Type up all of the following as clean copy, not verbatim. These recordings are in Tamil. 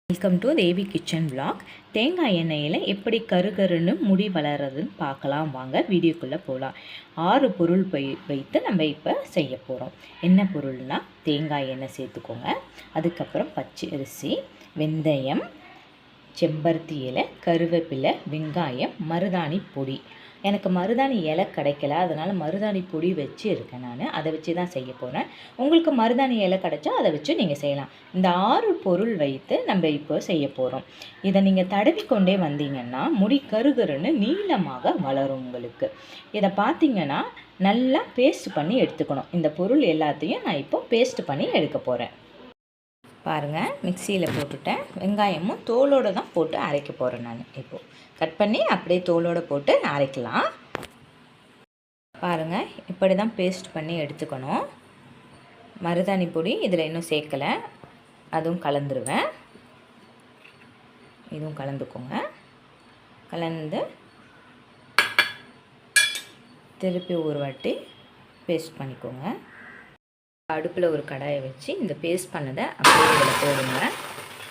Welcome to Devi kitchen vlog. தேங்காய் எண்ணெயில் எப்படி கருகருன்னு முடி வளர்றதுன்னு பார்க்கலாம் வாங்க. வீடியோக்குள்ளே போகலாம். 6 பொருள் வைத்து நம்ம இப்போ செய்ய போகிறோம். என்ன பொருள்னால் தேங்காய் எண்ணெய் சேர்த்துக்கோங்க. அதுக்கப்புறம் பச்சை அரிசி, வெந்தயம், செம்பருத்தி இலை, கருவேப்பிலை, வெங்காயம், மருதாணி பொடி. எனக்கு மருதாணி இலை கிடைக்கல, அதனால் மருதாணி பொடி வச்சு இருக்கேன். நான் அதை வச்சு தான் செய்ய போகிறேன். உங்களுக்கு மருதாணி இலை கிடைச்சா அதை வச்சு நீங்கள் செய்யலாம். இந்த 6 பொருள் வைத்து நம்ம இப்போ செய்ய போகிறோம். இதை நீங்கள் தடவிக்கொண்டே வந்தீங்கன்னா முடி கருகருன்னு நீளமாக வளரும் உங்களுக்கு. இதை பார்த்தீங்கன்னா நல்லா பேஸ்ட் பண்ணி எடுத்துக்கணும். இந்த பொருள் எல்லாத்தையும் நான் இப்போ பேஸ்ட் பண்ணி எடுக்க போகிறேன். பாருங்கள், மிக்சியில் போட்டுட்டேன். வெங்காயமும் தோலோடு தான் போட்டு அரைக்க போகிறேன். நான் இப்போது கட் பண்ணி அப்படியே தோலோடு போட்டு அரைக்கலாம். பாருங்கள், இப்படி தான் பேஸ்ட் பண்ணி எடுத்துக்கணும். மருதாணி பொடி இதில் இன்னும் சேர்க்கலை, அதுவும் கலந்துருவேன். இதுவும் கலந்துக்கோங்க. கலந்து திருப்பி ஒரு வாட்டி பேஸ்ட் பண்ணிக்கோங்க. அடுப்பில் ஒரு கடாயை வச்சு இந்த பேஸ்ட் பண்ணதை அப்படியே இதில் போடுங்க.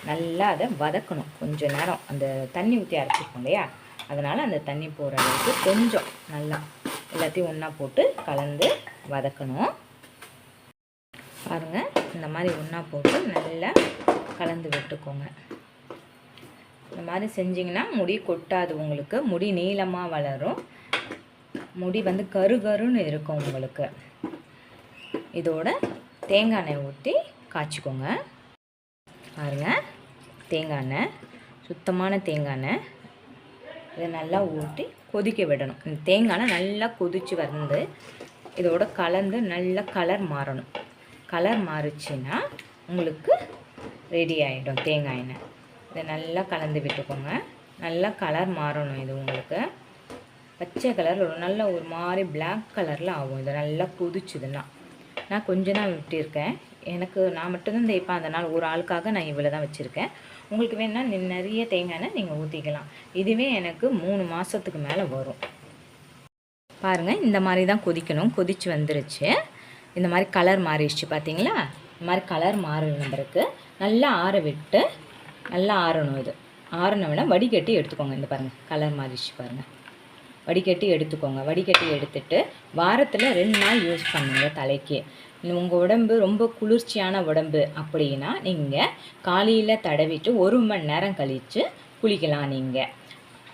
நல்லா அதை வதக்கணும் கொஞ்சம் நேரம். அந்த தண்ணி ஊற்றி அரைச்சிருக்கோம் இல்லையா, அதனால் அந்த தண்ணி போகிற அளவுக்கு கொஞ்சம் நல்லா எல்லாத்தையும் ஒன்றா போட்டு கலந்து வதக்கணும். பாருங்கள், இந்த மாதிரி ஒன்றா போட்டு நல்லா கலந்து விட்டுக்கோங்க. இந்த மாதிரி செஞ்சிங்கன்னா முடி கொட்டாது உங்களுக்கு. முடி நீளமாக வளரும். முடி கருகருன்னு இருக்கும் உங்களுக்கு. இதோட தேங்காய் எண்ணெய் ஊற்றி காய்ச்சிக்கோங்க. பாருங்கள், தேங்காய் எண்ணெய், சுத்தமான தேங்காய் எண்ணெய். இதை நல்லா ஊற்றி கொதிக்க விடணும். இந்த தேங்காய் எண்ணெய் நல்லா கொதித்து வந்து இதோட கலந்து நல்லா கலர் மாறணும். கலர் மாறிச்சின்னா உங்களுக்கு ரெடி ஆகிடும் தேங்காய் எண்ணெய். இதை நல்லா கலந்து விட்டுக்கோங்க. நல்லா கலர் மாறணும். இது உங்களுக்கு பச்சை கலர் நல்ல ஒரு மாதிரி பிளாக் கலரில் ஆகும். இதை நல்லா கொதிச்சுதுன்னா. நான் கொஞ்சம் தான் விட்டிருக்கேன். நான் மட்டும்தான் தேய்ப்பேன், அதனால் ஒரு ஆளுக்காக நான் இவ்வளோ தான் வச்சுருக்கேன். உங்களுக்கு வேணுன்னா நிறைய தேங்காய் எண்ணெய் நீங்கள் ஊற்றிக்கலாம். இதுவே எனக்கு 3 மாதத்துக்கு மேலே வரும். பாருங்கள், இந்த மாதிரி தான் கொதிக்கணும். கொதித்து வந்துருச்சு. இந்த மாதிரி கலர் மாறிடுச்சு பார்த்தீங்களா. இந்த மாதிரி கலர் மாறின பிறகு நல்லா ஆற விட்டு நல்லா ஆறணும். இது ஆறினோம்னா வடிகட்டி எடுத்துக்கோங்க. இந்த பாருங்கள், கலர் மாறிடுச்சு பாருங்கள். வடிகட்டி எடுத்துக்கோங்க. வடிகட்டி எடுத்துட்டு வாரத்தில் 2 நாள் யூஸ் பண்ணுங்கள் தலைக்கு. உங்கள் உடம்பு ரொம்ப குளிர்ச்சியான உடம்பு அப்படின்னா நீங்கள் காலையில் தடவிட்டு 1 மணி நேரம் கழித்து குளிக்கலாம். நீங்கள்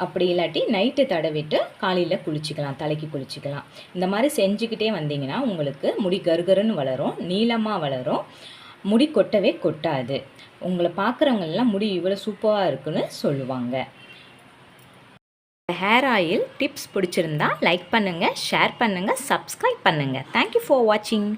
அப்படி இல்லாட்டி நைட்டு தடவிட்டு காலையில் குளிச்சிக்கலாம், தலைக்கு குளிச்சிக்கலாம். இந்த மாதிரி செஞ்சுக்கிட்டே வந்தீங்கன்னா உங்களுக்கு முடி கருகருன்னு வளரும், நீளமாக வளரும், முடி கொட்டவே கொட்டாது. உங்களை பார்க்குறவங்கெல்லாம் முடி இவ்வளோ சூப்பராக இருக்குன்னு சொல்லுவாங்க. ஹேர் ஆயில் டிப்ஸ் பிடிச்சிருந்தா லைக் பண்ணுங்கள், ஷேர் பண்ணுங்கள், சப்ஸ்கிரைப் பண்ணுங்கள். தேங்க்யூ ஃபார் வாட்சிங்.